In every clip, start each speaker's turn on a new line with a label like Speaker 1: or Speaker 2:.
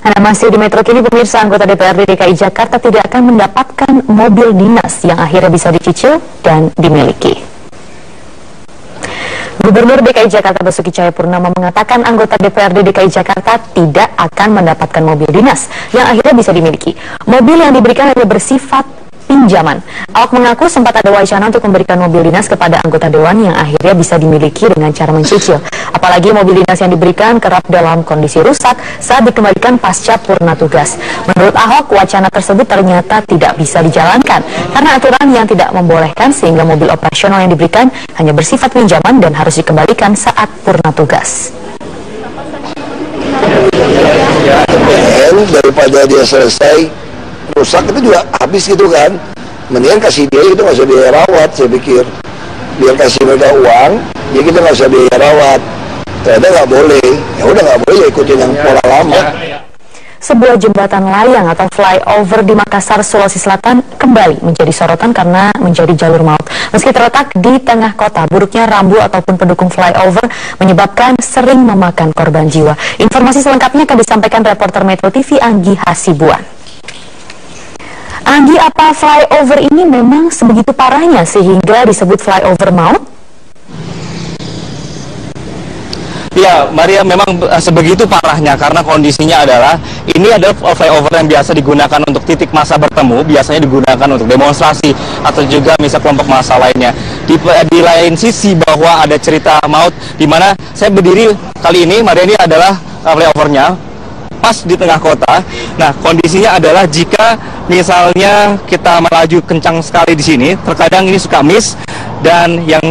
Speaker 1: Anda masih di Metro Kini, pemirsa. Anggota DPRD DKI Jakarta tidak akan mendapatkan mobil dinas yang akhirnya bisa dicicil dan dimiliki. Gubernur DKI Jakarta Basuki Cahayapurnama mengatakan anggota DPRD DKI Jakarta tidak akan mendapatkan mobil dinas yang akhirnya bisa dimiliki. Mobil yang diberikan hanya bersifat pinjaman. Ahok mengaku sempat ada wacana untuk memberikan mobil dinas kepada anggota dewan yang akhirnya bisa dimiliki dengan cara mencicil. Apalagi mobil dinas yang diberikan kerap dalam kondisi rusak saat dikembalikan pasca purna tugas. Menurut Ahok, wacana tersebut ternyata tidak bisa dijalankan karena aturan yang tidak membolehkan, sehingga mobil operasional yang diberikan hanya bersifat pinjaman dan harus dikembalikan saat purna tugas.
Speaker 2: Daripada dia selesai rusak itu juga habis gitu kan, mendingan kasih dia itu nggak usah biaya rawat. Saya pikir dia kasih mereka uang, ya kita nggak usah biaya rawat. Ternyata nggak boleh, ya udah nggak boleh, ya ikutin yang pola lama.
Speaker 1: Sebuah jembatan layang atau flyover di Makassar, Sulawesi Selatan kembali menjadi sorotan karena menjadi jalur maut. Meski terletak di tengah kota, buruknya rambu ataupun pendukung flyover menyebabkan sering memakan korban jiwa. Informasi selengkapnya akan disampaikan reporter Metro TV Anggi Hasibuan. Anggi, apa flyover ini memang sebegitu parahnya sehingga disebut flyover maut?
Speaker 3: Ya, Maria, memang sebegitu parahnya karena kondisinya adalah ini adalah flyover yang biasa digunakan untuk titik massa bertemu, biasanya digunakan untuk demonstrasi atau juga misal kelompok massa lainnya. Di lain sisi bahwa ada cerita maut di mana saya berdiri kali ini, Maria, ini adalah flyovernya pas di tengah kota. Nah, kondisinya adalah jika misalnya kita melaju kencang sekali di sini, terkadang ini suka miss, dan yang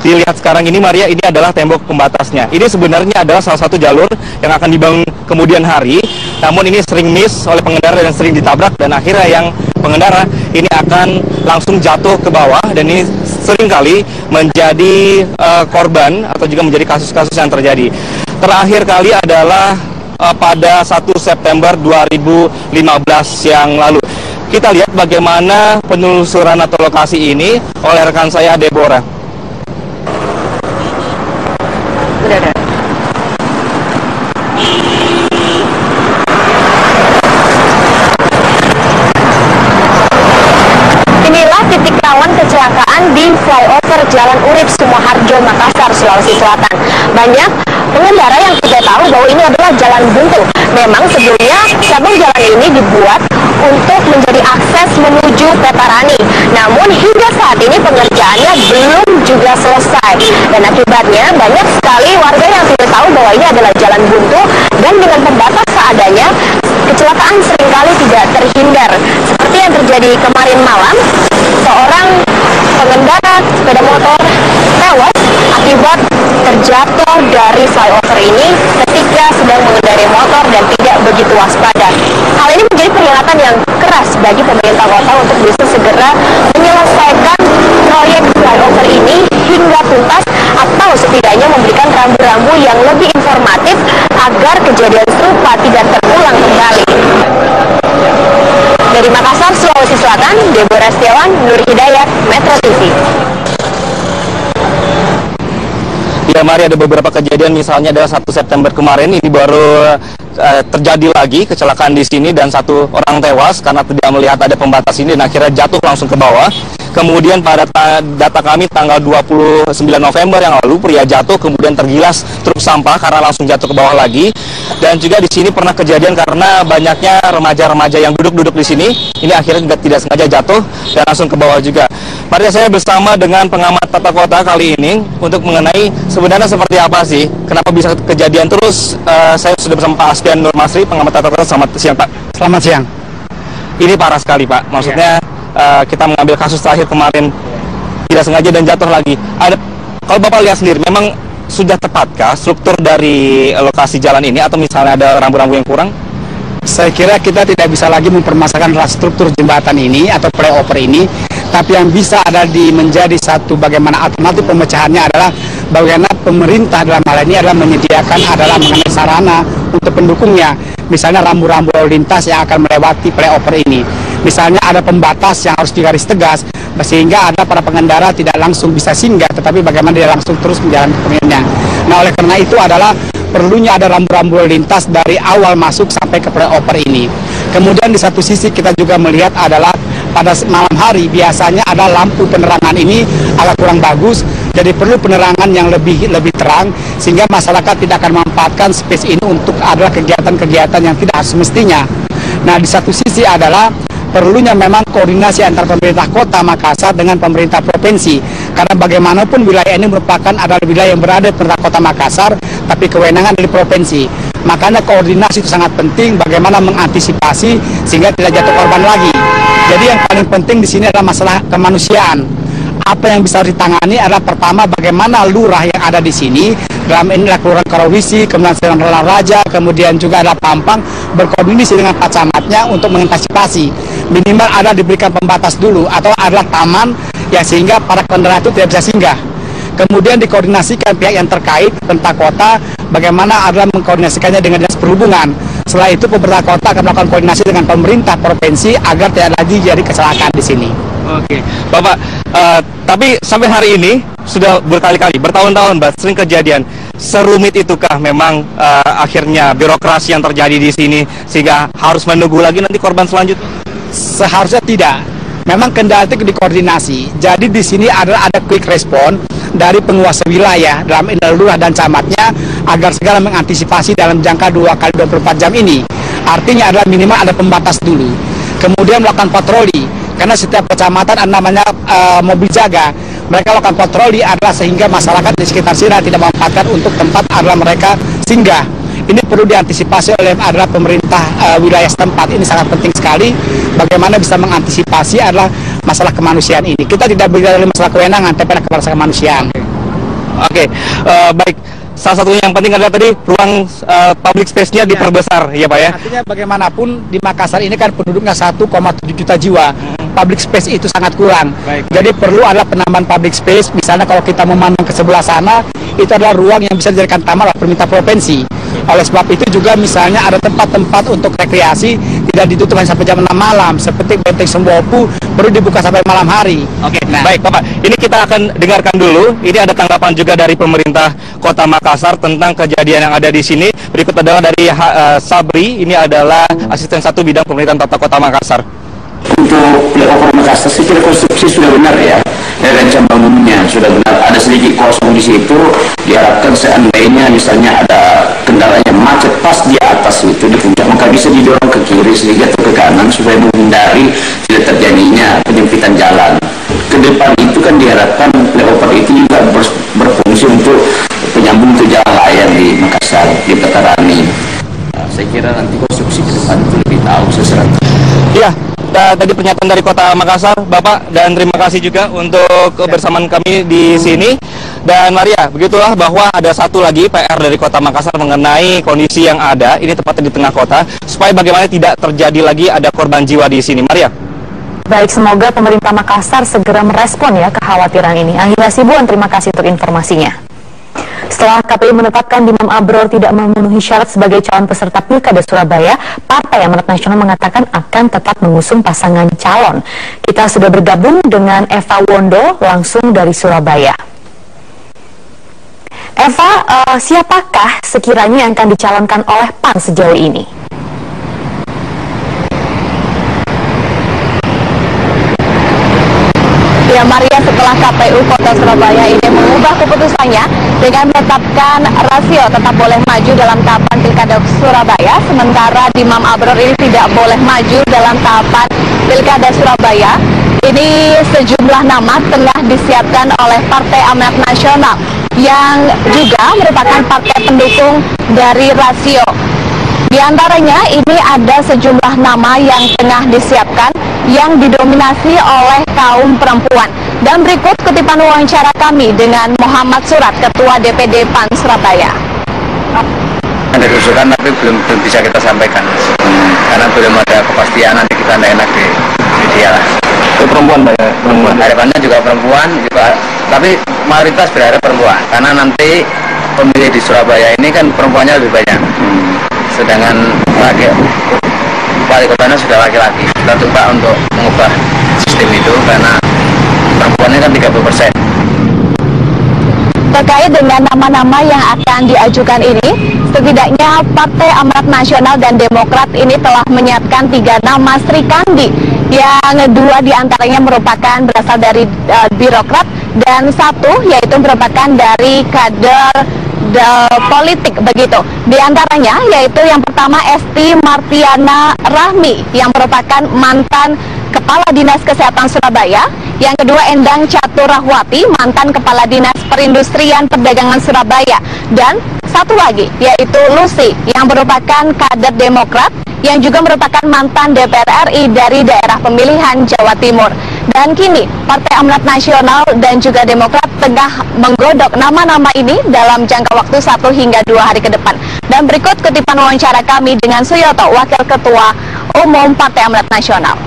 Speaker 3: dilihat sekarang ini, Maria, ini adalah tembok pembatasnya. Ini sebenarnya adalah salah satu jalur yang akan dibangun kemudian hari, namun ini sering miss oleh pengendara dan sering ditabrak, dan akhirnya yang pengendara ini akan langsung jatuh ke bawah, dan ini seringkali menjadi korban atau juga menjadi kasus-kasus yang terjadi. Terakhir kali adalah pada 1 September 2015 yang lalu. Kita lihat bagaimana penelusuran atau lokasi ini oleh rekan saya, Deborah.
Speaker 4: Inilah titik rawan kecelakaan di flyover Jalan Urip Sumoharjo, Makassar, Sulawesi Selatan. Banyak pengendara yang tidak tahu bahwa ini adalah jalan buntu. Memang sebelumnya cabang jalan ini dibuat untuk menjadi akses menuju Petarani. Namun hingga saat ini pengerjaannya belum juga selesai. Dan akibatnya banyak sekali warga yang tidak tahu bahwa ini adalah jalan buntu, dan dengan pembatas seadanya, kecelakaan seringkali tidak terhindar. Seperti yang terjadi kemarin malam, seorang pengendara sepeda motor tewas akibat terjatuh dari flyover ini ketika sedang mengendarai motor dan tidak begitu waspada. Hal ini menjadi peringatan yang keras bagi pemerintah kota untuk bisa segera menyelesaikan proyek flyover ini hingga tuntas, atau setidaknya memberikan rambu-rambu yang lebih informatif agar kejadian serupa tidak terulang kembali. Dari Makassar, Sulawesi Selatan, Deborah Setiawan, Nur Hidayat, Metro TV.
Speaker 3: Ya, Mari, ada beberapa kejadian, misalnya adalah 1 September kemarin ini baru terjadi lagi kecelakaan di sini dan satu orang tewas karena tidak melihat ada pembatas ini dan akhirnya jatuh langsung ke bawah. Kemudian pada data kami tanggal 29 November yang lalu, pria jatuh kemudian tergilas truk sampah karena langsung jatuh ke bawah lagi. Dan juga di sini pernah kejadian karena banyaknya remaja-remaja yang duduk-duduk di sini, ini akhirnya juga tidak sengaja jatuh dan langsung ke bawah juga. Mari saya bersama dengan pengamat tata kota kali ini untuk mengenai sebenarnya seperti apa sih, kenapa bisa kejadian terus. Saya sudah bersama Pak Asdian Nur Masri, pengamat tata kota. Selamat siang, Pak.
Speaker 5: Selamat siang.
Speaker 3: Ini parah sekali, Pak. Maksudnya kita mengambil kasus terakhir kemarin tidak sengaja dan jatuh lagi. Kalau Bapak lihat sendiri, memang sudah tepatkah struktur dari lokasi jalan ini, atau misalnya ada rambu-rambu yang kurang?
Speaker 5: Saya kira kita tidak bisa lagi mempermasalahkan struktur jembatan ini atau flyover ini, tapi yang bisa ada menjadi satu bagaimana alternatif pemecahannya adalah bagaimana pemerintah dalam hal ini adalah menyediakan mengenai sarana untuk pendukungnya. Misalnya rambu-rambu lalu lintas yang akan melewati flyover ini. Misalnya ada pembatas yang harus digaris tegas, sehingga ada para pengendara tidak langsung bisa singgah, tetapi bagaimana dia langsung terus menjalankan perjalanannya. Nah, oleh karena itu adalah perlunya ada rambu-rambu lintas dari awal masuk sampai ke flyover ini. Kemudian di satu sisi kita juga melihat adalah pada malam hari biasanya ada lampu penerangan ini agak kurang bagus, jadi perlu penerangan yang lebih terang sehingga masyarakat tidak akan memanfaatkan space ini untuk adalah kegiatan-kegiatan yang tidak semestinya. Nah, di satu sisi adalah perlunya memang koordinasi antara pemerintah kota Makassar dengan pemerintah provinsi, karena bagaimanapun wilayah ini merupakan adalah wilayah yang berada di pemerintah kota Makassar tapi kewenangan dari provinsi. Makanya koordinasi itu sangat penting, bagaimana mengantisipasi sehingga tidak jatuh korban lagi. Jadi yang paling penting di sini adalah masalah kemanusiaan. Apa yang bisa ditangani adalah pertama bagaimana lurah yang ada di sini, dalam inilah Kelurahan Karawisi, kemudian Selang Raja, kemudian juga ada Pampang, berkoordinasi dengan Pak Camatnya untuk mengantisipasi. Minimal ada diberikan pembatas dulu atau adalah taman ya sehingga para kendaraan itu tidak bisa singgah. Kemudian dikoordinasikan pihak yang terkait, pemerintah kota, bagaimana adalah mengkoordinasikannya dengan dinas perhubungan. Setelah itu pemerintah kota akan melakukan koordinasi dengan pemerintah provinsi agar tidak lagi jadi kecelakaan di sini.
Speaker 3: Oke, Bapak, tapi sampai hari ini sudah berkali-kali, bertahun-tahun, Mbak, sering kejadian. Serumit itukah memang akhirnya birokrasi yang terjadi di sini sehingga harus menunggu lagi nanti korban selanjutnya?
Speaker 5: Seharusnya tidak. Memang kendati dikoordinasi. Jadi di sini ada quick respon dari penguasa wilayah dalam lurah dan camatnya agar segala mengantisipasi dalam jangka 2x24 jam ini. Artinya adalah minimal ada pembatas dulu. Kemudian melakukan patroli. Karena setiap kecamatan ada namanya mobil jaga. Mereka lakukan patroli adalah sehingga masyarakat di sekitar sini tidak memanfaatkan untuk tempat adalah mereka singgah. Ini perlu diantisipasi oleh adalah pemerintah wilayah setempat. Ini sangat penting sekali. Bagaimana bisa mengantisipasi adalah masalah kemanusiaan ini. Kita tidak bicara masalah kewenangan, tapi ada masalah kemanusiaan.
Speaker 3: Oke, baik. Salah satunya yang penting adalah tadi ruang public space-nya diperbesar, ya Pak ya.
Speaker 5: Artinya bagaimanapun di Makassar ini kan penduduknya 1,7 juta jiwa. Public space itu sangat kurang. Jadi perlu ada penambahan public space. Misalnya kalau kita memandang ke sebelah sana, itu adalah ruang yang bisa dijadikan taman oleh pemerintah provinsi. Oleh sebab itu juga misalnya ada tempat-tempat untuk rekreasi tidak ditutup hanya sampai jam 6 malam. Seperti Benteng Sembopu perlu dibuka sampai malam hari.
Speaker 3: Oke, baik Bapak. Ini kita akan dengarkan dulu. Ini ada tanggapan juga dari pemerintah Kota Makassar tentang kejadian yang ada di sini. Berikut adalah dari Sabri. Ini adalah asisten 1 bidang pemerintahan tata kota Makassar.
Speaker 6: Untuk flyover Makassar, saya kira konstruksi sudah benar ya, rencana bangunnya sudah benar. Ada sedikit kosong di situ, diharapkan seandainya misalnya ada kendaraan yang macet pas di atas itu di puncak, maka bisa didorong ke kiri sehingga atau ke kanan supaya menghindari tidak terjadinya penyempitan jalan. Ke depan itu kan diharapkan flyover itu juga berfungsi untuk penyambung ke jalan layang di Makassar, di Petarani. Saya kira nanti konstruksi ke depan itu lebih tahu sesuatu.
Speaker 3: Ya, tadi pernyataan dari Kota Makassar, Bapak, dan terima kasih juga untuk kebersamaan kami di sini. Dan Maria, begitulah bahwa ada satu lagi PR dari Kota Makassar mengenai kondisi yang ada, ini tepatnya di tengah kota, supaya bagaimana tidak terjadi lagi ada korban jiwa di sini. Maria.
Speaker 1: Baik, semoga pemerintah Makassar segera merespon ya kekhawatiran ini. Angela Sibuan, terima kasih untuk informasinya. Setelah KPU menetapkan Imam Abror tidak memenuhi syarat sebagai calon peserta Pilkada Surabaya, Partai Amanat Nasional mengatakan akan tetap mengusung pasangan calon. Kita sudah bergabung dengan Eva Wondo langsung dari Surabaya. Eva, siapakah sekiranya yang akan dicalonkan oleh PAN sejauh ini?
Speaker 4: Ya Maria, setelah KPU Kota Surabaya ini mengubah keputusannya dengan menetapkan rasio tetap boleh maju dalam tahapan Pilkada Surabaya, sementara Imam Abror ini tidak boleh maju dalam tahapan Pilkada Surabaya. Ini sejumlah nama tengah disiapkan oleh Partai Amanat Nasional yang juga merupakan partai pendukung dari rasio. Di antaranya ini ada sejumlah nama yang tengah disiapkan yang didominasi oleh kaum perempuan. Dan berikut kutipan wawancara kami dengan Muhammad Surat, Ketua DPD PAN Surabaya.
Speaker 6: Ada kerusuhan tapi belum bisa kita sampaikan karena belum ada kepastian, nanti kita tidak enak di media lah.
Speaker 3: Itu perempuan, perempuan.
Speaker 6: Harapannya juga perempuan, juga, tapi mayoritas berharap perempuan karena nanti pemilih di Surabaya ini kan perempuannya lebih banyak. Sedangkan wali kotanya sudah laki-laki. Kita coba untuk mengubah sistem itu karena perempuannya kan 30%.
Speaker 4: terkait dengan nama-nama yang akan diajukan ini, setidaknya Partai Amanat Nasional dan Demokrat ini telah menyiapkan 3 nama Sri Kandi, yang 2 diantaranya merupakan berasal dari birokrat dan 1 yaitu merupakan dari kader politik begitu. Di antaranya yaitu yang pertama Esti Martiana Rahmi yang merupakan mantan Kepala Dinas Kesehatan Surabaya, yang kedua Endang Caturahwati mantan Kepala Dinas Perindustrian Perdagangan Surabaya, dan 1 lagi yaitu Lucy yang merupakan kader Demokrat yang juga merupakan mantan DPR RI dari daerah pemilihan Jawa Timur. Dan kini Partai Amanat Nasional dan juga Demokrat tengah menggodok nama-nama ini dalam jangka waktu 1 hingga 2 hari ke depan. Dan berikut kutipan wawancara kami dengan Suyoto, Wakil Ketua Umum Partai Amanat Nasional.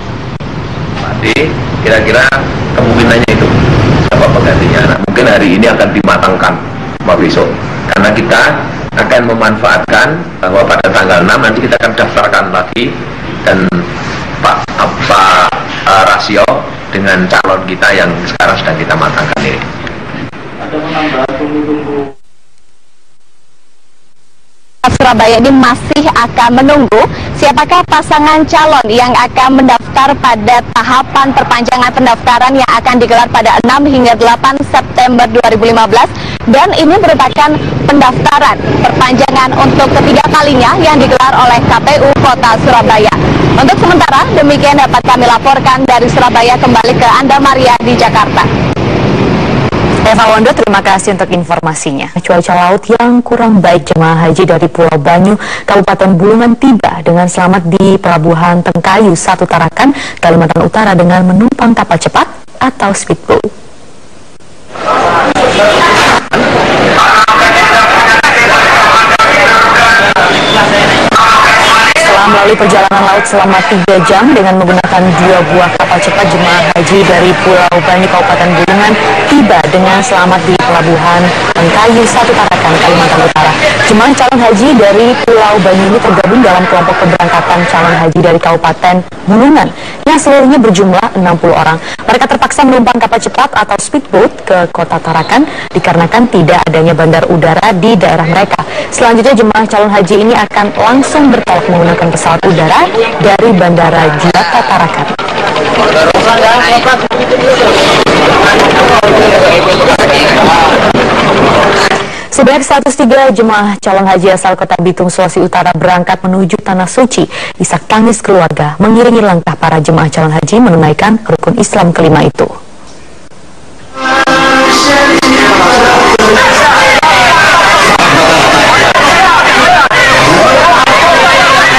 Speaker 7: Jadi kira-kira kemungkinannya itu siapa penggantinya. Nah, mungkin hari ini akan dimatangkan besok, karena kita akan memanfaatkan bahwa pada tanggal 6 nanti kita akan daftarkan lagi, dan Pak rasio dengan calon kita yang sekarang sedang kita matangkan ini. Ada menambah tunggu-tunggu.
Speaker 4: Surabaya ini masih akan menunggu siapakah pasangan calon yang akan mendaftar pada tahapan perpanjangan pendaftaran yang akan digelar pada 6 hingga 8 September 2015, dan ini merupakan pendaftaran perpanjangan untuk ketiga kalinya yang digelar oleh KPU Kota Surabaya. Untuk sementara demikian dapat kami laporkan dari Surabaya, kembali ke Anda Maria di Jakarta.
Speaker 1: Eva Wondo, terima kasih untuk informasinya. Cuaca laut yang kurang baik, jemaah haji dari Pulau Banyu, Kabupaten Bulungan tiba dengan selamat di Pelabuhan Tengkayu 1 Tarakan, Kalimantan Utara dengan menumpang kapal cepat atau speedboat. Melalui perjalanan laut selama 3 jam dengan menggunakan 2 buah kapal cepat, jemaah haji dari Pulau Banyu Kabupaten Bulungan tiba dengan selamat di Pelabuhan Tengkayu 1 Tarakan, Kalimantan Utara. Jemaah calon haji dari Pulau Banyu ini tergabung dalam kelompok keberangkatan calon haji dari Kabupaten Bulungan yang seluruhnya berjumlah 60 orang. Mereka terpaksa menumpang kapal cepat atau speedboat ke Kota Tarakan dikarenakan tidak adanya bandar udara di daerah mereka. Selanjutnya jemaah calon haji ini akan langsung bertolak menggunakan pesawat udara dari Bandara Juanda Tarakan. Sebanyak 103 jemaah calon haji asal Kota Bitung, Sulawesi Utara berangkat menuju Tanah Suci. Isak tangis keluarga mengiringi langkah para jemaah calon haji menunaikan rukun Islam kelima itu.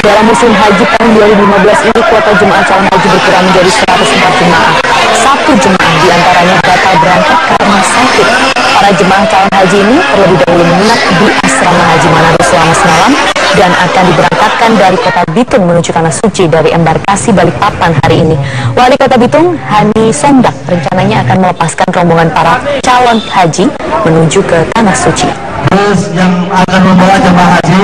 Speaker 1: Dalam musim haji tahun 2015 ini, kuota jemaah calon haji berkurang menjadi 104 jemaah. 1 jemaah diantaranya batal berangkat karena sakit. Para jemaah calon haji ini terlebih dahulu menginap di asrama haji Manado selama semalam dan akan diberangkatkan dari Kota Bitung menuju Tanah Suci dari embarkasi Balikpapan hari ini. Wali Kota Bitung, Hani Sondak, rencananya akan melepaskan rombongan para calon haji menuju ke Tanah Suci.
Speaker 8: Bus yang akan membawa jemaah haji